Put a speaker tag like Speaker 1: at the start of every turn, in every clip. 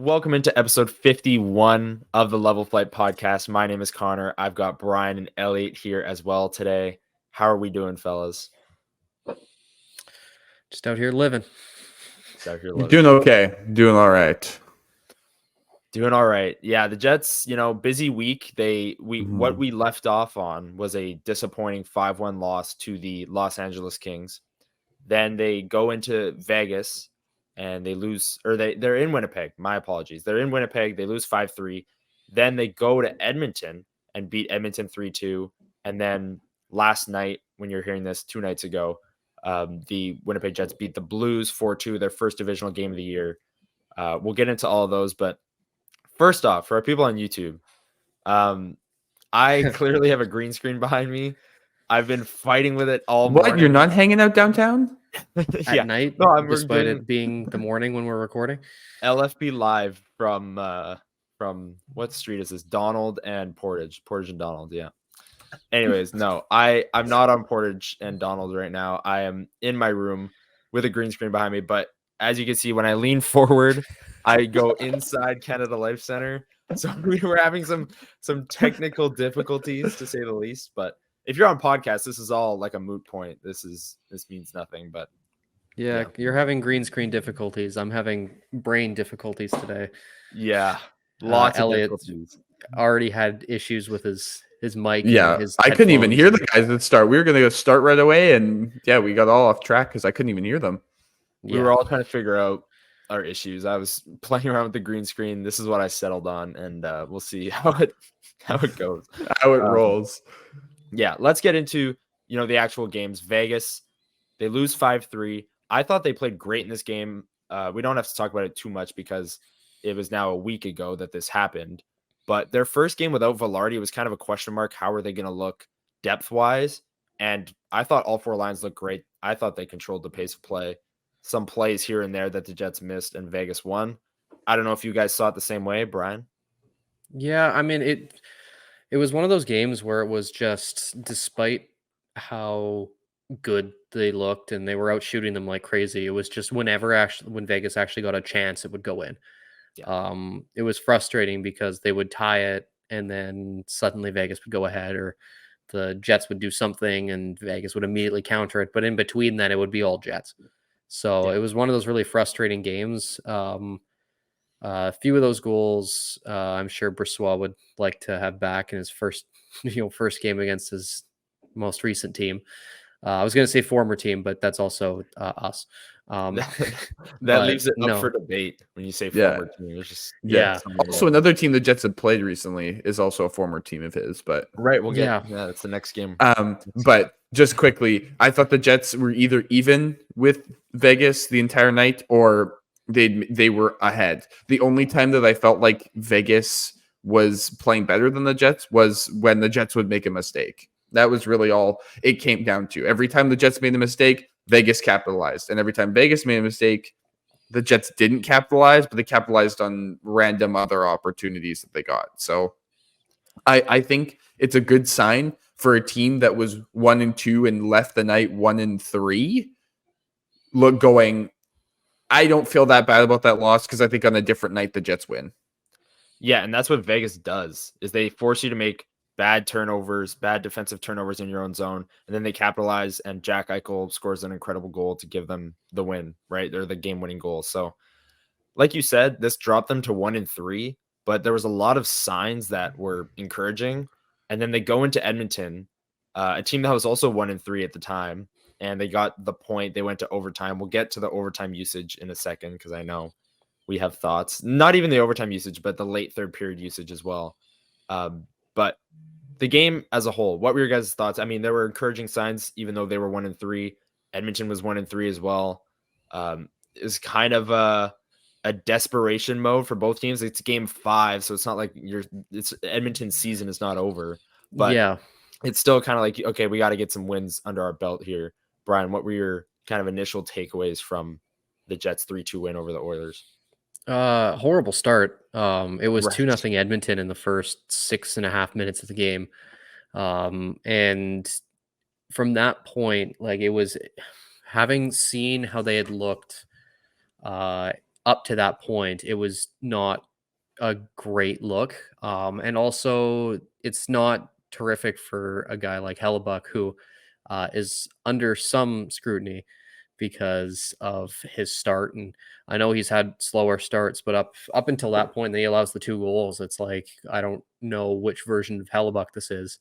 Speaker 1: Welcome into episode 51 of the Level Flight podcast. My name is Connor. I've got Brian and Elliot here as well today. How are we doing, fellas?
Speaker 2: Just out here living.
Speaker 3: Doing okay. Doing all right.
Speaker 1: Doing all right. Yeah, the Jets, busy week. What we left off on was a disappointing 5-1 loss to the Los Angeles Kings. Then they go into Vegas and they lose, or they're in Winnipeg. My apologies. They're in Winnipeg. They lose 5-3. Then they go to Edmonton and beat Edmonton 3-2. And then last night, when you're hearing this 2 nights ago, the Winnipeg Jets beat the Blues 4-2, their first divisional game of the year. We'll get into all of those, but first off, for our people on YouTube, I clearly have a green screen behind me. I've been fighting with it all morning.
Speaker 3: What? You're not hanging out downtown?
Speaker 2: At night? No, despite it being the morning when we're recording?
Speaker 1: LFB live from what street is this? Donald and Portage and Donald, yeah. Anyways, no, I'm not on Portage and Donald right now. I am in my room with a green screen behind me, but as you can see, when I lean forward, I go inside Canada Life Center. So we were having some technical difficulties, to say the least. But if you're on podcast, this is all like a moot point. This means nothing. But
Speaker 2: yeah, you're having green screen difficulties. I'm having brain difficulties today.
Speaker 1: Yeah, lots of difficulties.
Speaker 2: Already had issues with his mic.
Speaker 3: Yeah, I couldn't even hear the guys that start. We were going to go start right away, and yeah, we got all off track because I couldn't even hear them.
Speaker 1: We were all trying to figure out our issues. I was playing around with the green screen. This is what I settled on, and we'll see how it goes,
Speaker 3: how it rolls.
Speaker 1: Yeah, let's get into the actual games. Vegas, they lose 5-3. I thought they played great in this game. We don't have to talk about it too much because it was now a week ago that this happened. But their first game without Velarde was kind of a question mark. How are they going to look depth-wise? And I thought all 4 lines looked great. I thought they controlled the pace of play. Some plays here and there that the Jets missed and Vegas won. I don't know if you guys saw it the same way, Brian.
Speaker 2: Yeah, I mean, it was one of those games where it was just, despite how good they looked and they were out shooting them like crazy, it was just when Vegas actually got a chance, it would go in. Yeah. It was frustrating because they would tie it and then suddenly Vegas would go ahead, or the Jets would do something and Vegas would immediately counter it. But in between that, it would be all Jets. So It was one of those really frustrating games. A few of those goals, I'm sure Brossoit would like to have back in his first game against his most recent team. I was going to say former team, but that's also us.
Speaker 1: That leaves it up for debate when you say former team. It's just
Speaker 3: Also, another team the Jets have played recently is also a former team of his. But
Speaker 1: right, we'll get that's the next game.
Speaker 3: But just quickly, I thought the Jets were either even with Vegas the entire night or they were ahead. The only time that I felt like Vegas was playing better than the Jets was when the Jets would make a mistake. That was really all it came down to. Every time the Jets made a mistake, Vegas capitalized. And every time Vegas made a mistake, the Jets didn't capitalize, but they capitalized on random other opportunities that they got. So I think it's a good sign for a team that was 1-2 and left the night 1-3. I don't feel that bad about that loss because I think on a different night, the Jets win.
Speaker 1: Yeah, and that's what Vegas does, is they force you to make bad turnovers, bad defensive turnovers in your own zone, and then they capitalize, and Jack Eichel scores an incredible goal to give them the win, right? They're the game-winning goal. So, like you said, this dropped them to 1-3, but there was a lot of signs that were encouraging, and then they go into Edmonton, a team that was also 1-3 at the time, and they got the point. They went to overtime. We'll get to the overtime usage in a second because I know we have thoughts. Not even the overtime usage, but the late third period usage as well. But the game as a whole, what were your guys' thoughts? I mean, there were encouraging signs, even though they were 1-3. Edmonton was 1-3 as well. It was kind of a desperation mode for both teams. It's game 5, so it's not like it's Edmonton's season is not over. But yeah, it's still kind of like, okay, we got to get some wins under our belt here. Brian, what were your kind of initial takeaways from the Jets 3-2 win over the Oilers?
Speaker 2: Horrible start. It was 2-0 Edmonton in the first 6.5 minutes of the game. And from that point, like, it was, having seen how they had looked up to that point, it was not a great look. And also, it's not terrific for a guy like Hellebuyck, who is under some scrutiny because of his start. And I know he's had slower starts, but up until that point, he allows the 2 goals. It's like, I don't know which version of Hellebuyck this is.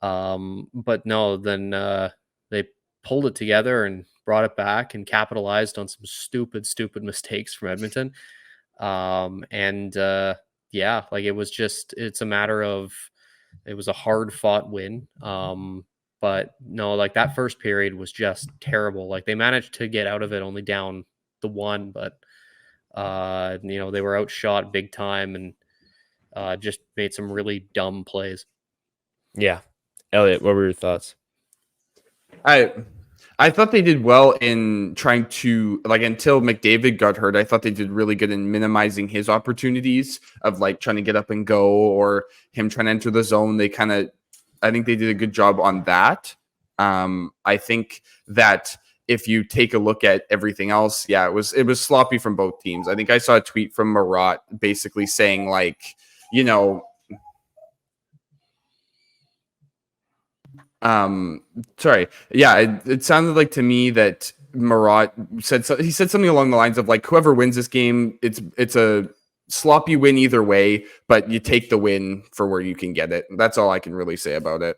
Speaker 2: But no, then they pulled it together and brought it back and capitalized on some stupid mistakes from Edmonton. Yeah, like it's a matter of, it was a hard fought win. But no, like that first period was just terrible. Like they managed to get out of it only down the 1, but they were outshot big time and just made some really dumb plays.
Speaker 1: Yeah. Elliot, what were your thoughts?
Speaker 3: I thought they did well in trying to, like, until McDavid got hurt, I thought they did really good in minimizing his opportunities of like trying to get up and go or him trying to enter the zone. I think they did a good job on that. I think that if you take a look at everything else, it was sloppy from both teams. I think I saw a tweet from Marat basically saying like, sorry. Yeah, it sounded like to me that Marat said something along the lines of like, whoever wins this game, it's a sloppy win either way, but you take the win for where you can get it. That's all I can really say about it.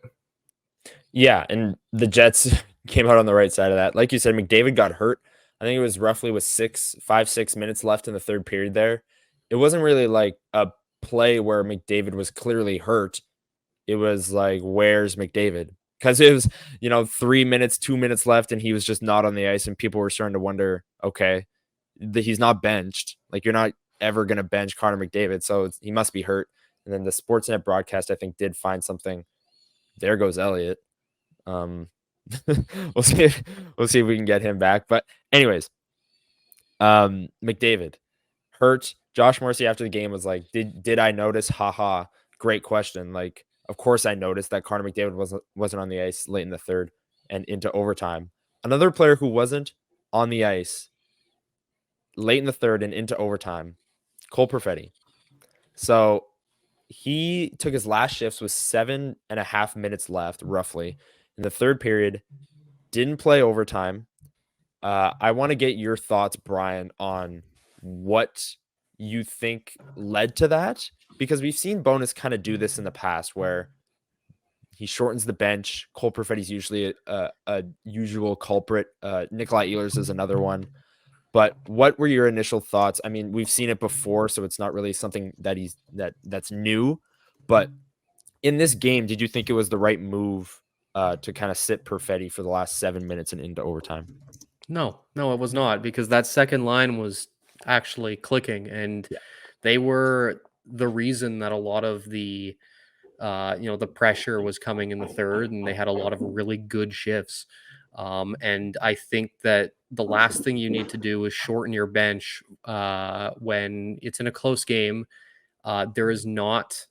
Speaker 1: Yeah, and the Jets came out on the right side of that. Like you said, McDavid got hurt. I think it was roughly with 6 minutes left in the third period there. It wasn't really like a play where McDavid was clearly hurt. It was like, where's McDavid? Because it was, 3 minutes, 2 minutes left, and he was just not on the ice, and people were starting to wonder, okay, he's not benched. Like, you're not ever going to bench Connor McDavid, so he must be hurt. And then the Sportsnet broadcast, I think, did find something. There goes Elliot. We'll see if we can get him back. But anyways, McDavid hurt. Josh Morrissey after the game was like, did I notice? Haha. Great question. Like, of course I noticed that Connor McDavid wasn't on the ice late in the third and into overtime. Another player who wasn't on the ice late in the third and into overtime, Cole Perfetti. So he took his last shifts with 7.5 minutes left, roughly, in the third period. Didn't play overtime. I want to get your thoughts, Brian, on what you think led to that, because we've seen Bonus kind of do this in the past where he shortens the bench. Cole Perfetti's usually a usual culprit. Nikolai Ehlers is another one. But what were your initial thoughts? I mean, we've seen it before, so it's not really something that's new. But in this game, did you think it was the right move to kind of sit Perfetti for the last 7 minutes and into overtime?
Speaker 2: No, it was not, because that second line was actually clicking, and they were the reason that a lot of the the pressure was coming in the third, and they had a lot of really good shifts. And I think that the last thing you need to do is shorten your bench when it's in a close game. There is not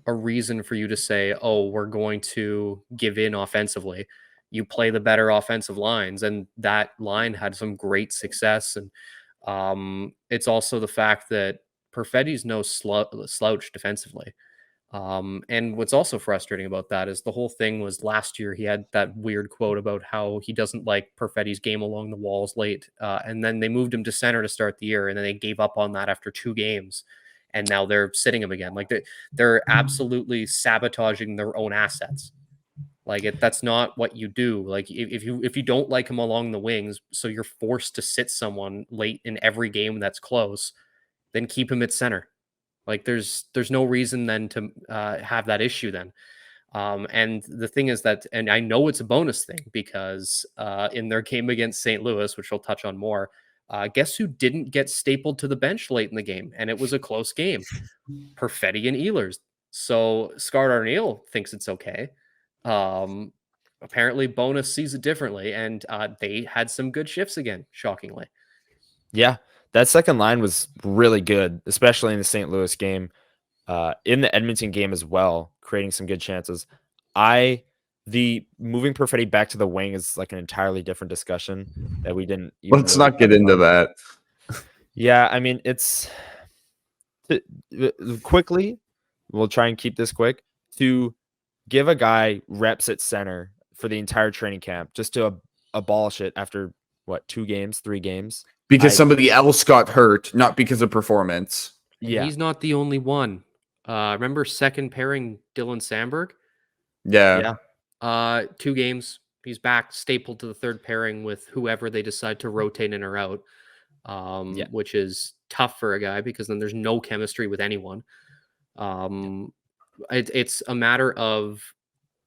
Speaker 2: a reason for you to say, oh, we're going to give in offensively. You play the better offensive lines, and that line had some great success. And it's also the fact that Perfetti's no slouch defensively. And what's also frustrating about that is the whole thing was last year he had that weird quote about how he doesn't like Perfetti's game along the walls late. And then they moved him to center to start the year, and then they gave up on that after 2 games. And now they're sitting him again. Like they're absolutely sabotaging their own assets. Like that's not what you do. Like if you don't like him along the wings, so you're forced to sit someone late in every game that's close, then keep him at center. Like there's no reason then to have that issue then. And the thing is that, and I know it's a bonus thing, because in their game against St. Louis, which we'll touch on more, guess who didn't get stapled to the bench late in the game? And it was a close game. Perfetti and Ehlers. So Scott Arniel thinks it's okay. Apparently Bonus sees it differently, and they had some good shifts again, shockingly.
Speaker 1: Yeah, that second line was really good, especially in the St. Louis game, in the Edmonton game as well, creating some good chances. The moving Perfetti back to the wing is like an entirely different discussion that we didn't.
Speaker 3: Let's not get into that.
Speaker 1: Yeah, I mean, quickly, we'll try and keep this quick, to give a guy reps at center for the entire training camp just to abolish it after what, 2 games, 3 games.
Speaker 3: Because
Speaker 1: I
Speaker 3: somebody else got hurt, not because of performance.
Speaker 2: And
Speaker 1: Yeah.
Speaker 2: he's not the only one. Remember second pairing Dylan Sandberg?
Speaker 3: Yeah.
Speaker 1: Yeah.
Speaker 2: 2 games. He's back stapled to the third pairing with whoever they decide to rotate in or out,
Speaker 1: Yeah.
Speaker 2: which is tough for a guy because then there's no chemistry with anyone. It's a matter of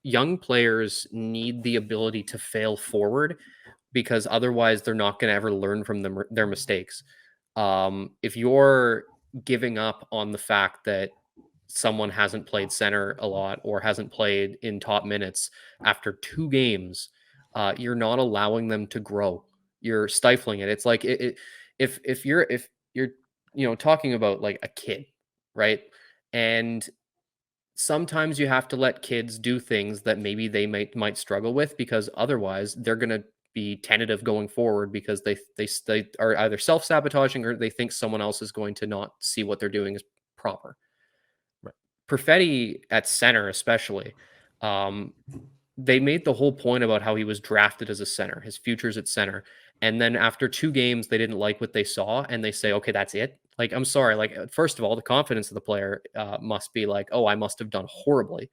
Speaker 2: young players need the ability to fail forward because otherwise they're not going to ever learn from their mistakes. If you're giving up on the fact that someone hasn't played center a lot or hasn't played in top minutes after 2 games, you're not allowing them to grow. You're stifling it. It's like if you're talking about like a kid, right? And sometimes you have to let kids do things that maybe they might struggle with because otherwise they're going to be tentative going forward because they are either self-sabotaging or they think someone else is going to not see what they're doing is proper.
Speaker 1: Right.
Speaker 2: Perfetti at center, especially, they made the whole point about how he was drafted as a center, his future's at center. And then after 2 games, they didn't like what they saw and they say, okay, that's it. Like, I'm sorry. Like, first of all, the confidence of the player must be like, oh, I must have done horribly.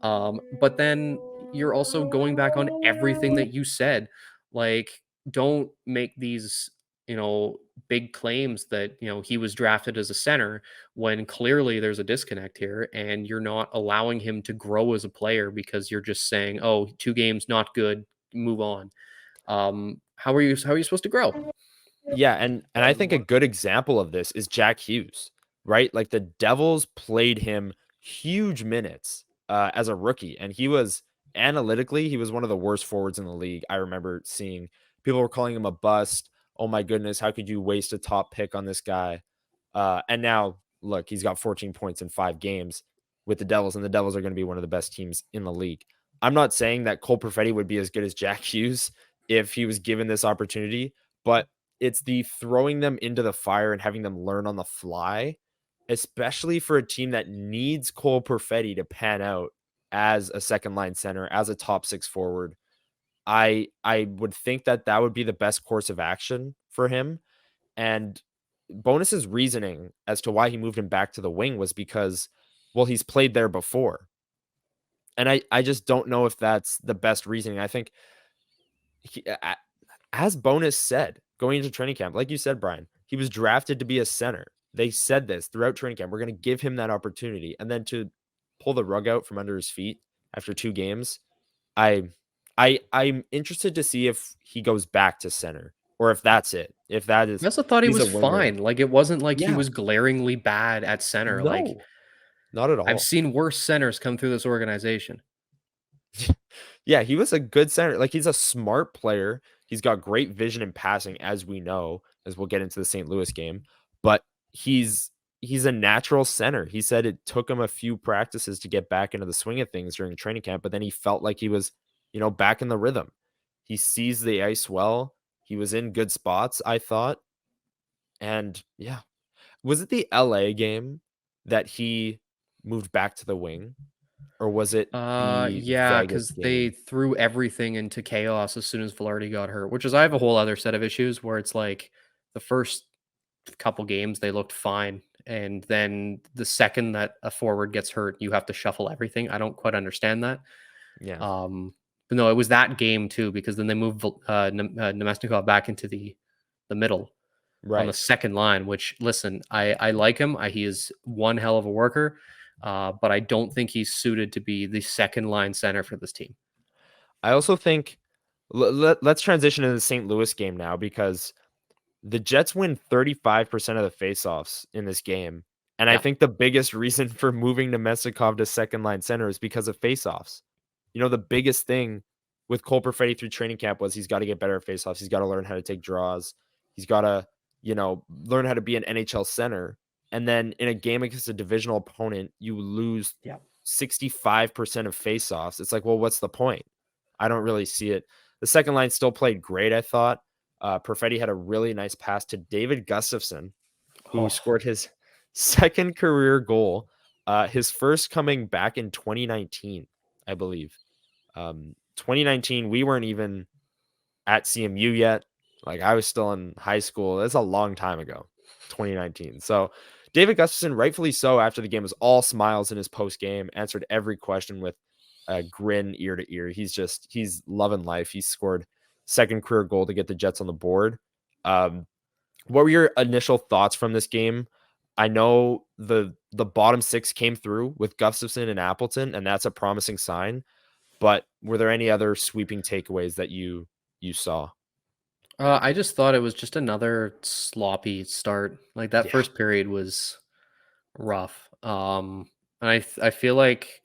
Speaker 2: But then you're also going back on everything that you said. Like, don't make these, big claims that, he was drafted as a center when clearly there's a disconnect here and you're not allowing him to grow as a player because you're just saying, oh, 2 games, not good, move on. How are you supposed to grow?
Speaker 1: Yeah, and I think a good example of this is Jack Hughes, right? Like the Devils played him huge minutes as a rookie, and he was analytically, he was one of the worst forwards in the league. I remember seeing people were calling him a bust. Oh my goodness, how could you waste a top pick on this guy? And now look, he's got 14 points in 5 games with the Devils, and the Devils are going to be one of the best teams in the league. I'm not saying that Cole Perfetti would be as good as Jack Hughes if he was given this opportunity, but it's the throwing them into the fire and having them learn on the fly, especially for a team that needs Cole Perfetti to pan out as a second line center, as a top 6 forward. I would think that that would be the best course of action for him. And Bonus's reasoning as to why he moved him back to the wing was because, well, he's played there before. And I just don't know if that's the best reasoning. I think as Bonus said, going into training camp, like you said, Brian, he was drafted to be a center. They said this throughout training camp. We're going to give him that opportunity. And then to pull the rug out from under his feet after 2 games, I'm interested to see if he goes back to center or if that's it. If that is,
Speaker 2: I also thought he
Speaker 1: he's a
Speaker 2: was
Speaker 1: winger.
Speaker 2: fine. Like, it wasn't like he
Speaker 1: Yeah.
Speaker 2: was glaringly bad at center. Like,
Speaker 1: No, not at all.
Speaker 2: I've seen worse centers come through this organization.
Speaker 1: Yeah, he was a good center. Like, he's a smart player. He's got great vision and passing, as we know, as we'll get into the St. Louis game. But he's a natural center. He said it took him a few practices to get back into the swing of things during training camp, but then he felt like he was, back in the rhythm. He sees the ice well. He was in good spots, I thought. And yeah, was it the LA game that he moved back to the wing? Or was it the
Speaker 2: Yeah,
Speaker 1: Vegas
Speaker 2: because they
Speaker 1: game?
Speaker 2: threw everything into chaos as soon as Velarde got hurt, which is I have a whole other set of issues where it's like the first couple games they looked fine, and then the second that a forward gets hurt, you have to shuffle everything. I don't quite understand that.
Speaker 1: Yeah.
Speaker 2: But no, it was that game too because then they moved Nemesnikov back into the middle on the
Speaker 1: Right.
Speaker 2: second line. Which listen, I like him. He is one hell of a worker. But I don't think he's suited to be the second line center for this team.
Speaker 1: I also think let's transition to the St. Louis game now because the Jets win 35% of the faceoffs in this game. And I
Speaker 2: Yeah.
Speaker 1: think the biggest reason for moving Nemestikov to second line center is because of faceoffs. The biggest thing with Cole Perfetti through training camp was he's got to get better at faceoffs. He's got to learn how to take draws. He's got to, learn how to be an NHL center. And then in a game against a divisional opponent, you lose 65% of faceoffs. It's like, well, what's the point? I don't really see it. The second line still played great, I thought. Perfetti had a really nice pass to David Gustafsson, who
Speaker 2: Oh,
Speaker 1: scored his second career goal, his first coming back in 2019, I believe. 2019, we weren't even at CMU yet. Like I was still in high school. That's a long time ago, 2019. So David Gustafson, rightfully so, after the game was all smiles in his post game, answered every question with a grin ear to ear. He's loving life. He scored second career goal to get the Jets on the board. Um, what were your initial thoughts from this game? I know the bottom six came through with Gustafson and Appleton, and that's a promising sign. But were there any other sweeping takeaways that you saw?
Speaker 2: I just thought it was just another sloppy start. Like that
Speaker 1: Yeah.
Speaker 2: first period was rough. And I feel like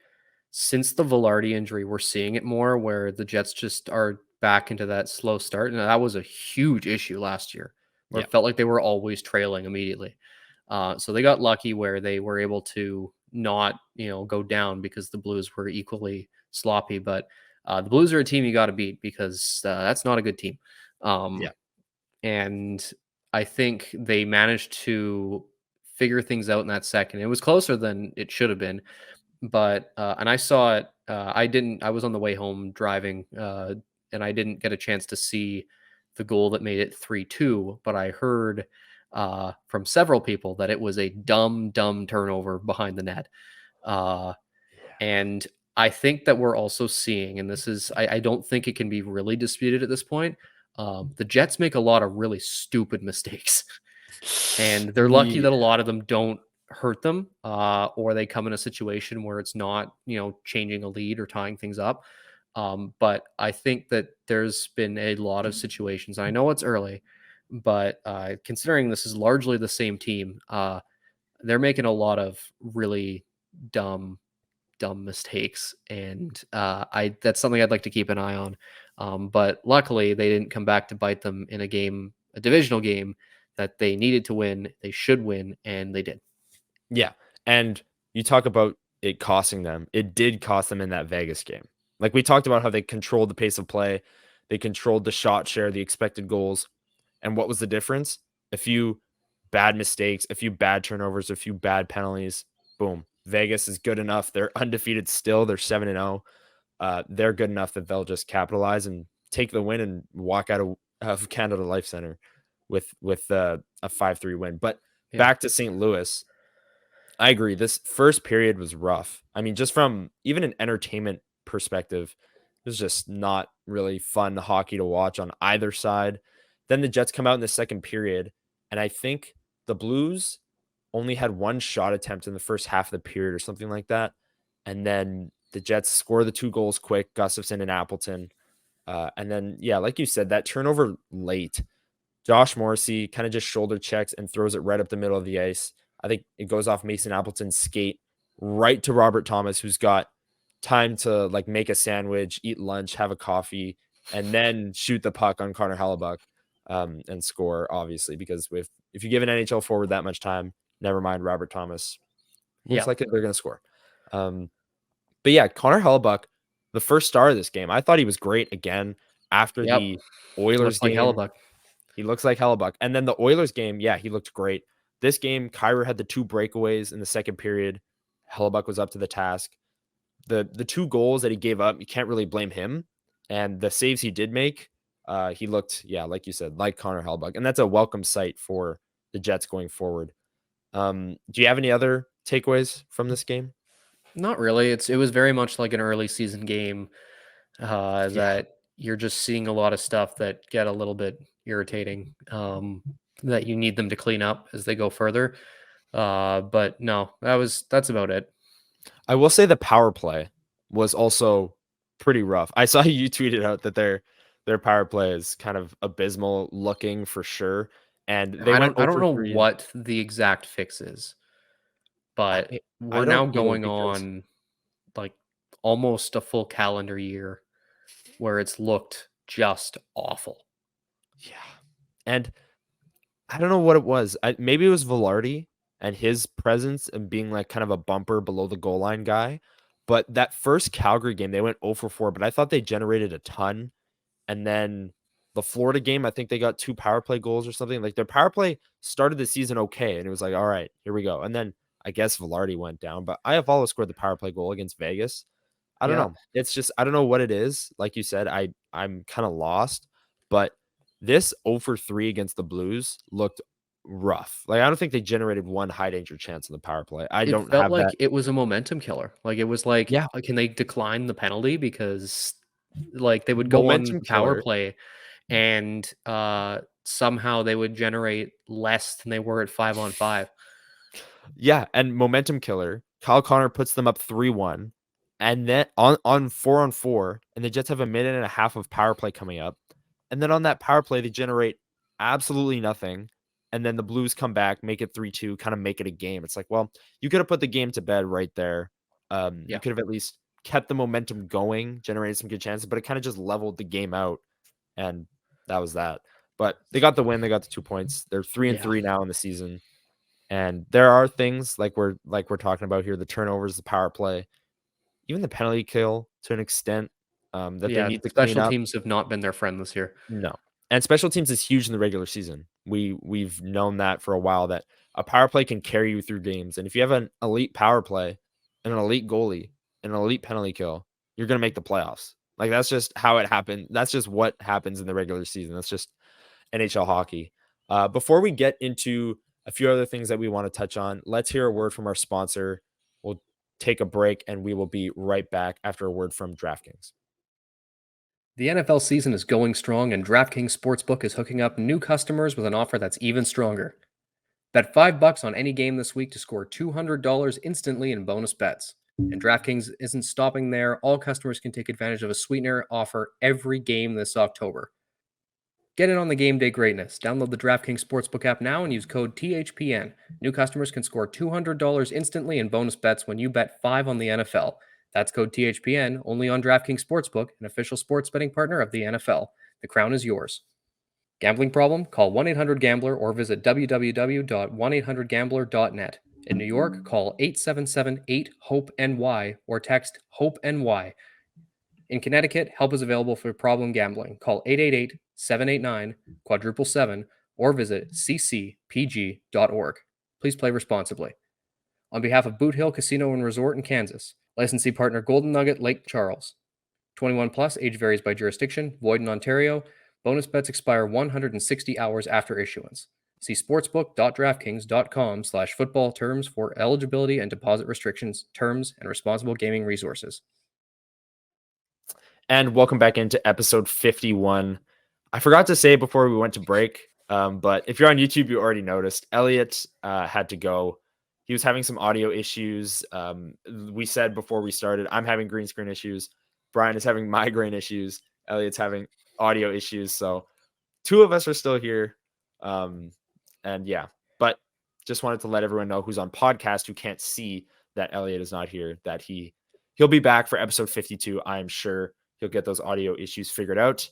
Speaker 2: since the Velarde injury, we're seeing it more where the Jets just are back into that slow start, and that was a huge issue last year, where
Speaker 1: Yeah.
Speaker 2: it felt like they were always trailing immediately. So they got lucky where they were able to not, go down because the Blues were equally sloppy. But the Blues are a team you got to beat because that's not a good team.
Speaker 1: Yeah.
Speaker 2: And I think they managed to figure things out in that second. It was closer than it should have been, but and I saw it. I didn't. I was on the way home driving, and I didn't get a chance to see the goal that made it 3-2. But I heard from several people that it was a dumb turnover behind the net. Uh, and I think that we're also seeing, and this is, I don't think it can be really disputed at this point. The Jets make a lot of really stupid mistakes, and they're lucky
Speaker 1: Yeah.
Speaker 2: that a lot of them don't hurt them, or they come in a situation where it's not, changing a lead or tying things up. But I think that there's been a lot of situations. I know it's early, but considering this is largely the same team, they're making a lot of really dumb mistakes, and I that's something I'd like to keep an eye on. But luckily, they didn't come back to bite them in a divisional game that they needed to win. They should win, and they did.
Speaker 1: Yeah. And you talk about it costing them. It did cost them in that Vegas game. Like we talked about how they controlled the pace of play, they controlled the shot share, the expected goals. And what was the difference? A few bad mistakes, a few bad turnovers, a few bad penalties. Boom. Vegas is good enough. They're undefeated still. They're 7-0. They're good enough that they'll just capitalize and take the win and walk out of Canada Life Center with a 5-3 win. But
Speaker 2: Yeah.
Speaker 1: back to St. Louis, I agree. This first period was rough. I mean, just from even an entertainment perspective, it was just not really fun hockey to watch on either side. Then the Jets come out in the second period, and I think the Blues only had one shot attempt in the first half of the period or something like that. And then the Jets score the two goals quick, Gustafson and Appleton. And then, yeah, like you said, that turnover late, Josh Morrissey kind of just shoulder checks and throws it right up the middle of the ice. I think it goes off Mason Appleton's skate right to Robert Thomas, who's got time to like make a sandwich, eat lunch, have a coffee, and then shoot the puck on Connor Hellebuyck and score, obviously, because if you give an NHL forward that much time, never mind Robert Thomas, most
Speaker 2: Yeah.
Speaker 1: likely they're going to score. But yeah, Connor Hellebuyck, the first star of this game, I thought he was great again after
Speaker 2: Yep.
Speaker 1: the Oilers
Speaker 2: Looks like
Speaker 1: game.
Speaker 2: Hellebuyck.
Speaker 1: He looks like Hellebuyck. And then the Oilers game, yeah, he looked great. This game, Kyra had the two breakaways in the second period. Hellebuyck was up to the task. The two goals that he gave up, you can't really blame him. And the saves he did make, he looked, yeah, like you said, like Connor Hellebuyck. And that's a welcome sight for the Jets going forward. Do you have any other takeaways from this game?
Speaker 2: Not really. It was very much like an early season game,
Speaker 1: Yeah.
Speaker 2: that you're just seeing a lot of stuff that get a little bit irritating, that you need them to clean up as they go further. But no, that's about it.
Speaker 1: I will say the power play was also pretty rough. I saw you tweeted out that their power play is kind of abysmal looking for sure. And they went
Speaker 2: I don't
Speaker 1: over
Speaker 2: know
Speaker 1: 3.
Speaker 2: what the exact fix is, but
Speaker 1: I
Speaker 2: we're now
Speaker 1: don't either
Speaker 2: going
Speaker 1: because
Speaker 2: on like almost a full calendar year where it's looked just awful.
Speaker 1: yeah. And I don't know what it was. Maybe it was Velarde and his presence and being like kind of a bumper below the goal line guy. But that first Calgary game, they went 0 for 4, but I thought they generated a ton. And then the Florida game, I think they got 2 power play goals or something. Like their power play started the season okay, and it was like, all right, here we go. And then I guess Velarde went down, but Iafallo scored the power play goal against Vegas. I don't
Speaker 2: Yeah.
Speaker 1: know. It's just I don't know what it is. Like you said, I'm kind of lost, but this 0 for 3 against the Blues looked rough. Like I don't think they generated one high danger chance in the power play. I
Speaker 2: It
Speaker 1: don't
Speaker 2: felt
Speaker 1: have
Speaker 2: like
Speaker 1: that.
Speaker 2: it was a momentum killer. Like it was like,
Speaker 1: Yeah,
Speaker 2: can they decline the penalty? Because like they would go on
Speaker 1: momentum
Speaker 2: power
Speaker 1: killer.
Speaker 2: play and somehow they would generate less than they were at 5-on-5.
Speaker 1: Yeah, and momentum killer. Kyle Connor puts them up 3-1. And then on 4-on-4, and the Jets have a minute and a half of power play coming up. And then on that power play, they generate absolutely nothing. And then the Blues come back, make it 3-2, kind of make it a game. It's like, well, you could have put the game to bed right there. You
Speaker 2: Yeah.
Speaker 1: could have at least kept the momentum going, generated some good chances, but it kind of just leveled the game out. And that was that. But they got the win. They got the 2 points. They're 3-3 now in the season. And there are things like we're talking about here, the turnovers, the power play, even the penalty kill to an extent that they
Speaker 2: Yeah.
Speaker 1: need to clean
Speaker 2: Special
Speaker 1: up.
Speaker 2: teams have not been their friend this year.
Speaker 1: No. And special teams is huge in the regular season. We've known that for a while, that a power play can carry you through games. And if you have an elite power play and an elite goalie and an elite penalty kill, you're going to make the playoffs. Like that's just how it happened. That's just what happens in the regular season. That's just NHL hockey. Before we get into a few other things that we want to touch on, let's hear a word from our sponsor. We'll take a break and we will be right back after a word from DraftKings.
Speaker 2: The NFL season is going strong, and DraftKings Sportsbook is hooking up new customers with an offer that's even stronger. Bet $5 on any game this week to score $200 instantly in bonus bets. And DraftKings isn't stopping there. All customers can take advantage of a sweetener offer every game this October. Get in on the game day greatness. Download the DraftKings Sportsbook app now and use code THPN. New customers can score $200 instantly in bonus bets when you bet 5 on the NFL. That's code THPN only on DraftKings Sportsbook, an official sports betting partner of the NFL. The crown is yours. Gambling problem? Call 1-800-GAMBLER or visit www.1800gambler.net. In New York, call 877-8-HOPE-NY or text HOPE-NY. In Connecticut, help is available for problem gambling. Call 888-789-777 or visit ccpg.org. Please play responsibly. On behalf of Boot Hill Casino and Resort in Kansas, licensee partner Golden Nugget Lake Charles. 21 plus, age varies by jurisdiction, void in Ontario. Bonus bets expire 160 hours after issuance. See sportsbook.draftkings.com/football terms for eligibility and deposit restrictions, terms, and responsible gaming resources.
Speaker 1: And welcome back into episode 51. I forgot to say before we went to break, but if you're on YouTube, you already noticed Elliot had to go. He was having some audio issues. We said before we started, I'm having green screen issues. Brian is having migraine issues. Elliot's having audio issues. So 2 of us are still here. And yeah, but just wanted to let everyone know who's on podcast who can't see that Elliot is not here, that he'll be back for episode 52. I'm sure he'll get those audio issues figured out.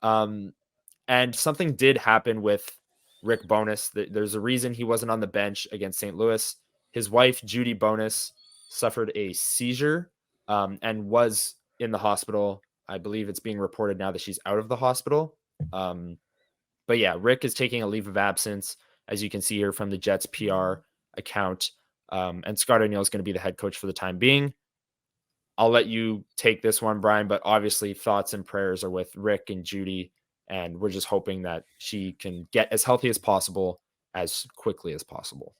Speaker 1: And something did happen with Rick Bowness. There's a reason he wasn't on the bench against St. Louis. His wife, Judy Bowness, suffered a seizure and was in the hospital. I believe it's being reported now that she's out of the hospital. But yeah, Rick is taking a leave of absence, as you can see here from the Jets PR account. And Scott O'Neill is going to be the head coach for the time being. I'll let you take this one, Brian, but obviously thoughts and prayers are with Rick and Judy. And we're just hoping that she can get as healthy as possible as quickly as possible.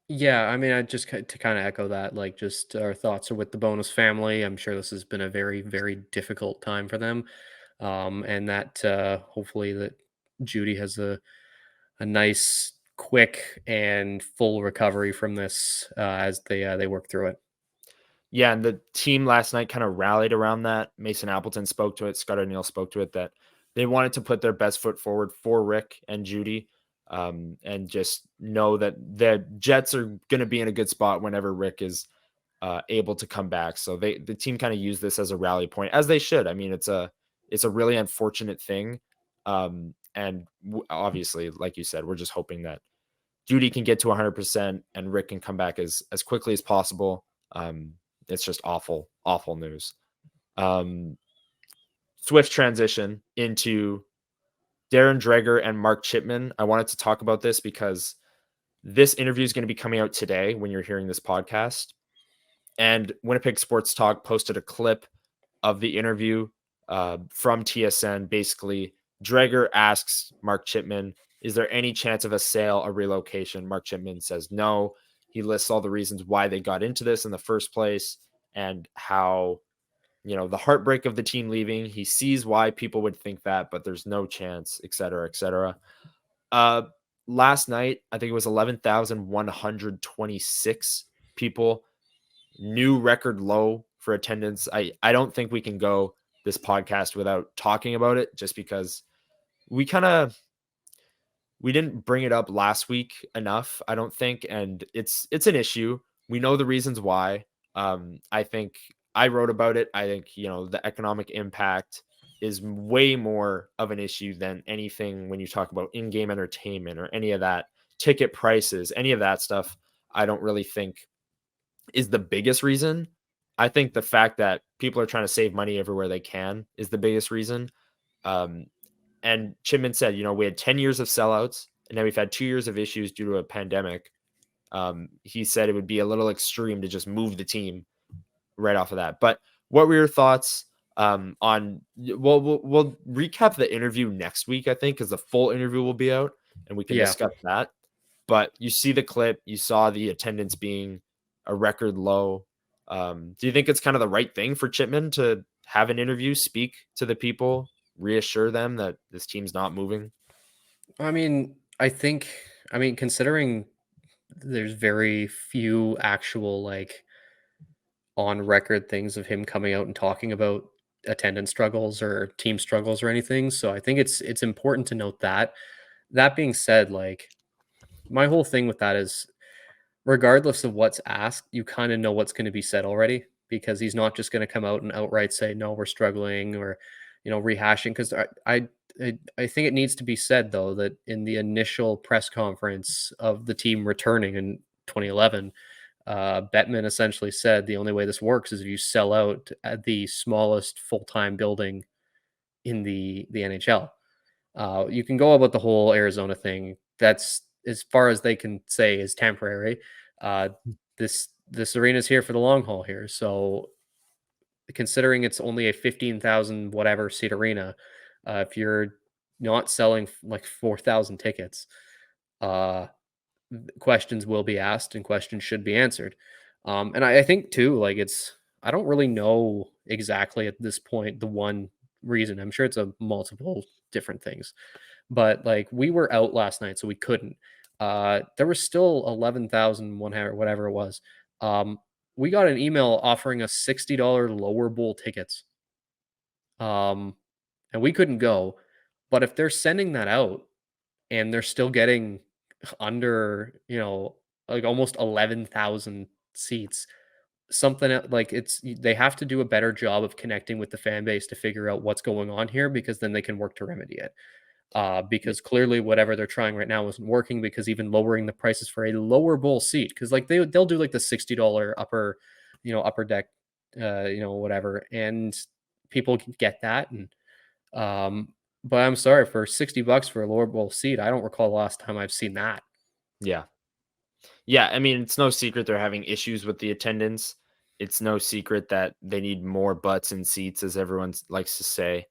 Speaker 2: Yeah, I mean, I just to kind of echo that, like, just our thoughts are with the Bonus family. I'm sure this has been a very, very difficult time for them, and that hopefully that Judy has a nice, quick, and full recovery from this as they work through it.
Speaker 1: Yeah, and the team last night kind of rallied around that. Mason Appleton spoke to it. Scott O'Neill spoke to it, that they wanted to put their best foot forward for Rick and Judy, and just know that the Jets are going to be in a good spot whenever Rick is able to come back. So the team kind of used this as a rally point, as they should. I mean, it's a really unfortunate thing, and obviously, like you said, we're just hoping that Judy can get to 100% and Rick can come back as quickly as possible. It's just awful news. Swift transition into Darren Dreger and Mark Chipman. I wanted to talk about this because this interview is going to be coming out today when you're hearing this podcast. And Winnipeg Sports Talk posted a clip of the interview from TSN. Basically, Dreger asks Mark Chipman, is there any chance of a sale, a relocation? Mark Chipman says no. He lists all the reasons why they got into this in the first place and how, the heartbreak of the team leaving. He sees why people would think that, but there's no chance, et cetera, et cetera. Last night, I think it was 11,126 people, new record low for attendance. I don't think we can go this podcast without talking about it, just because we didn't bring it up last week enough, I don't think. And it's an issue. We know the reasons why. I think I wrote about it. I think, the economic impact is way more of an issue than anything when you talk about in-game entertainment or any of that, ticket prices, any of that stuff. I don't really think is the biggest reason. I think the fact that people are trying to save money everywhere they can is the biggest reason. And Chipman said, we had 10 years of sellouts, and then we've had 2 years of issues due to a pandemic. He said it would be a little extreme to just move the team right off of that. But what were your thoughts on? We'll recap the interview next week, I think, because the full interview will be out, and we can discuss that. But you see the clip, you saw the attendance being a record low. Do you think it's kind of the right thing for Chipman to have an interview, speak to the people, reassure them that this team's not moving?
Speaker 2: I mean, considering there's very few actual on record things of him coming out and talking about attendance struggles or team struggles or anything. So I think it's important to note that. That being said, my whole thing with that is, regardless of what's asked, you kind of know what's going to be said already, because he's not just going to come out and outright say, no, we're struggling, or, rehashing. Because I think it needs to be said, though, that in the initial press conference of the team returning in 2011, Bettman essentially said the only way this works is if you sell out at the smallest full-time building in the NHL. You can go about the whole Arizona thing. That's, as far as they can say, is temporary. This arena is here for the long haul here. So considering it's only a 15,000 whatever seat arena, if you're not selling 4,000 tickets, questions will be asked and questions should be answered. And I think too, I don't really know exactly at this point the one reason. I'm sure it's a multiple different things, but we were out last night, so we couldn't. There was still 11,100, whatever it was. We got an email offering us $60 lower bowl tickets. And we couldn't go. But if they're sending that out and they're still getting under, almost 11,000 seats, something they have to do a better job of connecting with the fan base to figure out what's going on here, because then they can work to remedy it. Because clearly whatever they're trying right now isn't working, because even lowering the prices for a lower bowl seat, because they'll do the $60 upper deck, whatever, and people can get that. And but I'm sorry, for $60 for a lower bowl seat, I don't recall the last time I've seen that.
Speaker 1: Yeah. I mean, it's no secret they're having issues with the attendance. It's no secret that they need more butts in seats, as everyone likes to say.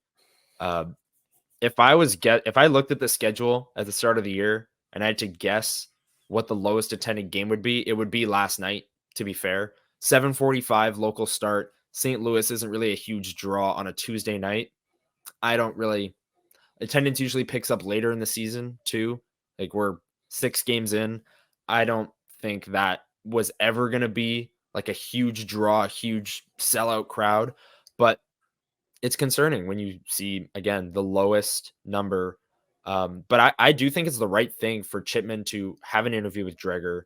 Speaker 1: If I looked at the schedule at the start of the year and I had to guess what the lowest attended game would be, it would be last night, to be fair. 7:45 local start. St. Louis isn't really a huge draw on a Tuesday night. Attendance usually picks up later in the season too. We're 6 games in. I don't think that was ever going to be a huge draw, a huge sellout crowd, but it's concerning when you see, again, the lowest number. But I do think it's the right thing for Chipman to have an interview with Dreger,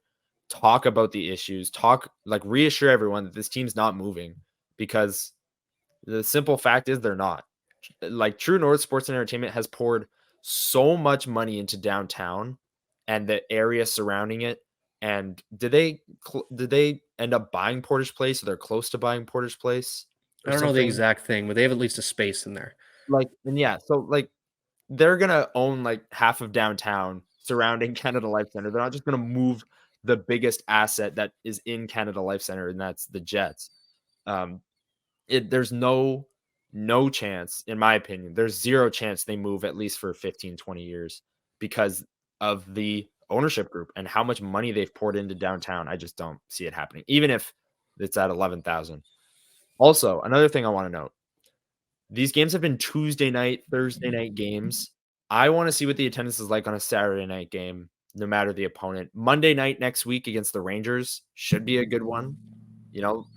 Speaker 1: talk about the issues, reassure everyone that this team's not moving, because the simple fact is they're not. True North Sports and Entertainment has poured so much money into downtown and the area surrounding it. And did they end up buying Portage Place, or they're close to buying Portage Place?
Speaker 2: I don't know the exact thing, but they have at least a space in there.
Speaker 1: So they're gonna own like half of downtown surrounding Canada Life Center. They're not just gonna move the biggest asset that is in Canada Life Center, and that's the Jets. Um, there's no chance, in my opinion, there's zero chance they move at least for 15, 20 years because of the ownership group and how much money they've poured into downtown. I just don't see it happening, even if it's at 11,000. Also, another thing I want to note, these games have been Tuesday night, Thursday night games. I want to see what the attendance is like on a Saturday night game, no matter the opponent. Monday night next week against the Rangers should be a good one.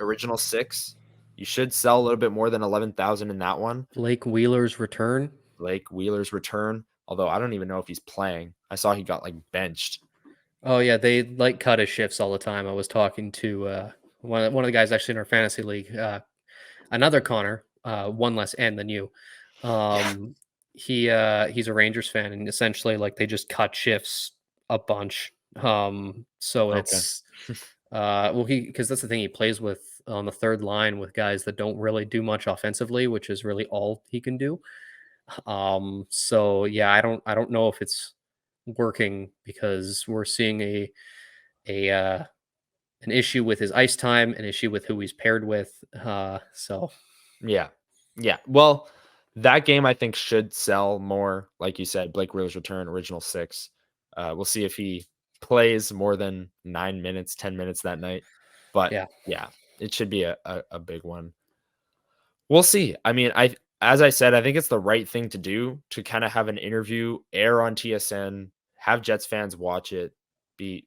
Speaker 1: Original 6. You should sell a little bit more than 11,000 in that one.
Speaker 2: Blake Wheeler's return.
Speaker 1: Blake Wheeler's return, although I don't even know if he's playing. I saw he got benched.
Speaker 2: Oh yeah, they cut his shifts all the time. I was talking to one of the guys actually in our fantasy league, another Connor, one less N than you. He's a Rangers fan, and essentially they just cut shifts a bunch. So it's because that's the thing, he plays with on the third line with guys that don't really do much offensively, which is really all he can do. So yeah, I don't know if it's working because we're seeing an issue with his ice time, an issue with who he's paired with. So
Speaker 1: yeah. Well, that game I think should sell more, like you said. Blake Wheeler's return, original 6. We'll see if he plays more than 9 minutes, 10 minutes that night. But yeah, it should be a big one. We'll see. I mean, as I said, I think it's the right thing to do to kind of have an interview, air on TSN, have Jets fans watch it, be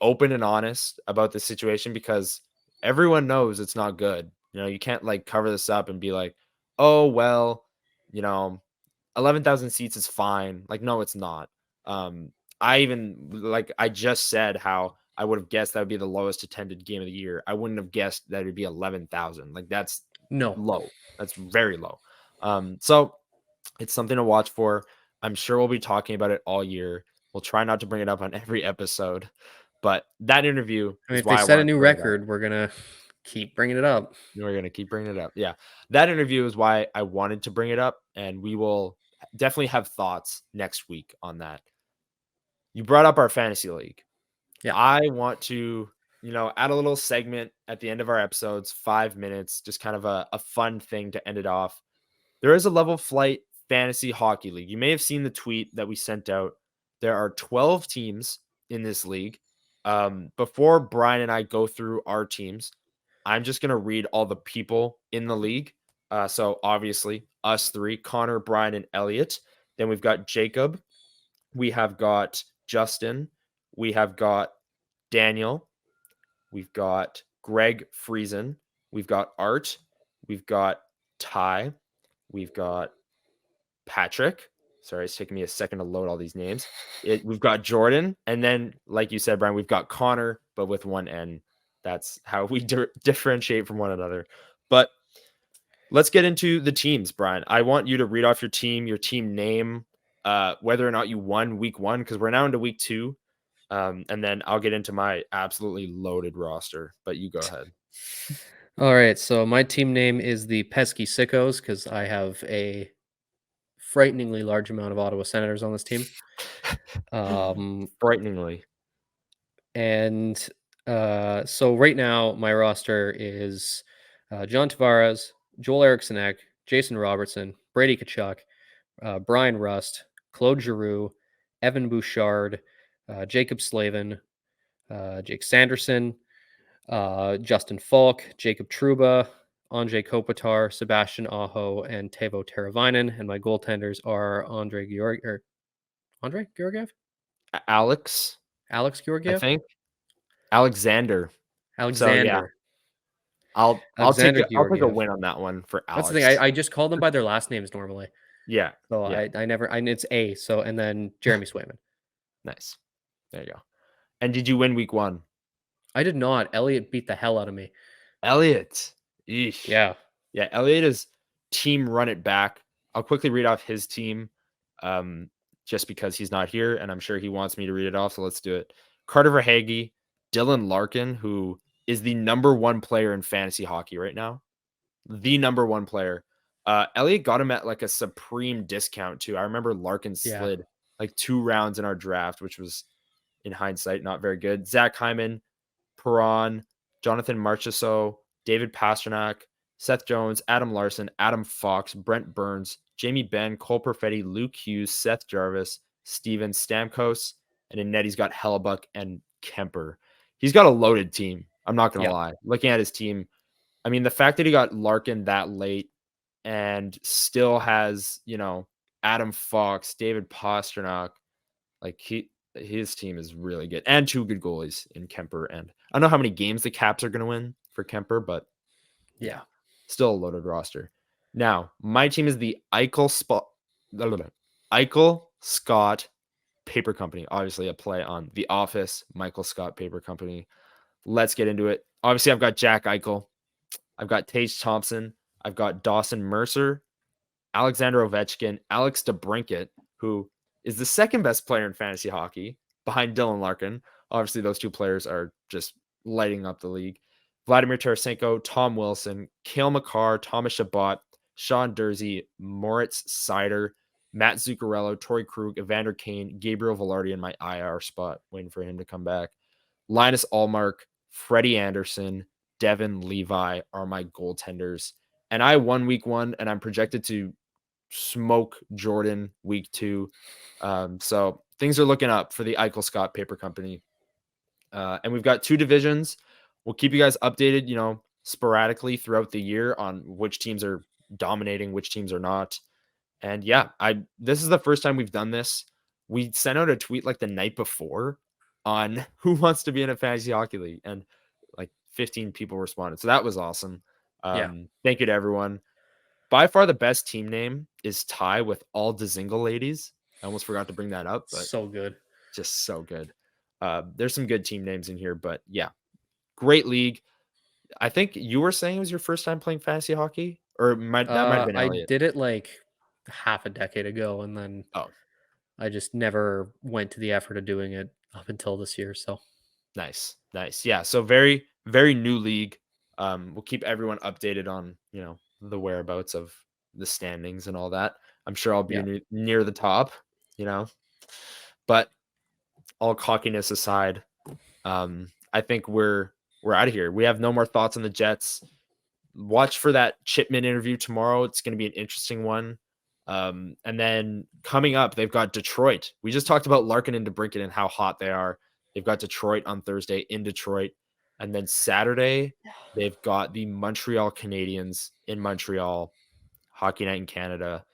Speaker 1: open and honest about the situation, because everyone knows it's not good. You can't cover this up and be like, oh, well, 11,000 seats is fine. No, it's not. I just said how I would have guessed that would be the lowest attended game of the year. I wouldn't have guessed that it'd be 11,000. That's low. That's very low. So it's something to watch for. I'm sure we'll be talking about it all year. We'll try not to bring it up on every episode, but that interview.
Speaker 2: If they set a new record, we're gonna keep bringing it up.
Speaker 1: We're gonna keep bringing it up. Yeah, that interview is why I wanted to bring it up, and we will definitely have thoughts next week on that. You brought up our fantasy league.
Speaker 2: Yeah,
Speaker 1: I want to add a little segment at the end of our episodes, 5 minutes, just kind of a fun thing to end it off. There is a Level Flight Fantasy Hockey League. You may have seen the tweet that we sent out. There are 12 teams in this league. Before Brian and I go through our teams, I'm just going to read all the people in the league. So obviously us 3, Connor, Brian, and Elliot. Then we've got Jacob. We have got Justin. We have got Daniel. We've got Greg Friesen. We've got Art. We've got Ty. We've got Patrick. Sorry, it's taking me a second to load all these names. We've got Jordan. And then, like you said, Brian, we've got Connor, but with one N. That's how we differentiate from one another. But let's get into the teams, Brian. I want you to read off your team name, whether or not you won week 1, because we're now into week 2. And then I'll get into my absolutely loaded roster, but you go ahead.
Speaker 2: All right. So my team name is the Pesky Sickos because I have a frighteningly large amount of Ottawa Senators on this team.
Speaker 1: Frighteningly.
Speaker 2: And so right now my roster is John Tavares, Joel Eriksson, Jason Robertson, Brady Tkachuk, Brian Rust, Claude Giroux, Evan Bouchard, Jacob Slavin, Jake Sanderson, Justin Falk, Jacob Trouba, Andrei Kopitar, Sebastian Aho, and Teuvo Teravainen. And my goaltenders are Andrei Georgiev?
Speaker 1: Alex
Speaker 2: Georgiev?
Speaker 1: I think. Alexander. So, yeah. I'll take a win on that one for Alex.
Speaker 2: That's the thing. I just call them by their last names normally.
Speaker 1: Yeah.
Speaker 2: So
Speaker 1: yeah.
Speaker 2: It's A. So, and then Jeremy Swayman.
Speaker 1: Nice. There you go. And did you win week 1?
Speaker 2: I did not. Elliot beat the hell out of me.
Speaker 1: Elliot. Eesh.
Speaker 2: Yeah.
Speaker 1: Yeah. Elliot is team run it back. I'll quickly read off his team just because he's not here, and I'm sure he wants me to read it off. So let's do it. Carter Verhaeghe, Dylan Larkin, who is the number 1 player in fantasy hockey right now. The number 1 player. Elliott got him at like a supreme discount too. I remember Larkin
Speaker 2: Yeah.
Speaker 1: slid like 2 rounds in our draft, which was in hindsight not very good. Zach Hyman, Perron, Jonathan Marchessault, David Pastrnak, Seth Jones, Adam Larson, Adam Fox, Brent Burns, Jamie Benn, Cole Perfetti, Luke Hughes, Seth Jarvis, Steven Stamkos, and in net he's got Hellebuyck and Kemper. He's got a loaded team. I'm not going to lie. Looking at his team, I mean, the fact that he got Larkin that late and still has, Adam Fox, David Pastrnak, like his team is really good, and 2 good goalies in Kemper. And I don't know how many games the Caps are going to win for Kemper, but yeah, still a loaded roster. Now, my team is the Eichel Scott Paper Company. Obviously, a play on The Office, Michael Scott Paper Company. Let's get into it. Obviously, I've got Jack Eichel. I've got Tage Thompson. I've got Dawson Mercer, Alexander Ovechkin, Alex DeBrincat, who is the second best player in fantasy hockey behind Dylan Larkin. Obviously, those 2 players are just lighting up the league. Vladimir Tarasenko, Tom Wilson, Cale Makar, Thomas Chabot, Sean Dursey, Moritz Seider, Matt Zuccarello, Torrey Krug, Evander Kane, Gabriel Velarde in my IR spot, waiting for him to come back. Linus Allmark, Freddie Anderson, Devin Levi are my goaltenders. And I won week 1, and I'm projected to smoke Jordan week 2. So things are looking up for the Eichel Scott Paper Company. And we've got 2 divisions. We'll keep you guys updated, sporadically throughout the year on which teams are dominating, which teams are not. And yeah, this is the first time we've done this. We sent out a tweet like the night before on who wants to be in a fantasy hockey league, and like 15 people responded. So that was awesome. Thank you to everyone. By far the best team name is Ty with all Dzingel ladies. I almost forgot to bring that up, but
Speaker 2: So good.
Speaker 1: Just so good. There's some good team names in here, but yeah, great league. I think you were saying it was your first time playing fantasy hockey, or that might have been Elliot.
Speaker 2: I did it like half a decade ago, and then I just never went to the effort of doing it up until this year. So
Speaker 1: nice. Yeah, so very, very new league. We'll keep everyone updated on the whereabouts of the standings and all that. I'm sure I'll be near the top, but all cockiness aside, I think we're out of here. We have no more thoughts on the Jets. Watch for that Chipman interview tomorrow. It's going to be an interesting one. And then coming up, they've got Detroit. We just talked about Larkin and DeBrincat and how hot they are. They've got Detroit on Thursday in Detroit. And then Saturday, they've got the Montreal Canadiens in Montreal. Hockey night in Canada.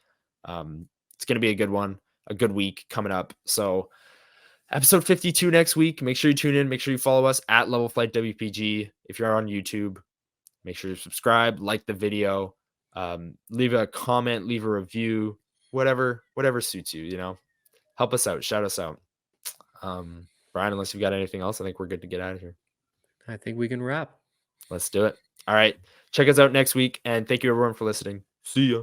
Speaker 1: It's going to be a good one, a good week coming up. So episode 52 next week. Make sure you tune in. Make sure you follow us at Level Flight WPG. If you're on YouTube, make sure you subscribe, like the video, leave a comment, leave a review, whatever suits you, help us out, shout us out. Brian, unless you've got anything else, I think we're good to get out of here.
Speaker 2: I think we can wrap.
Speaker 1: Let's do it. All right. Check us out next week. And thank you everyone for listening. See ya.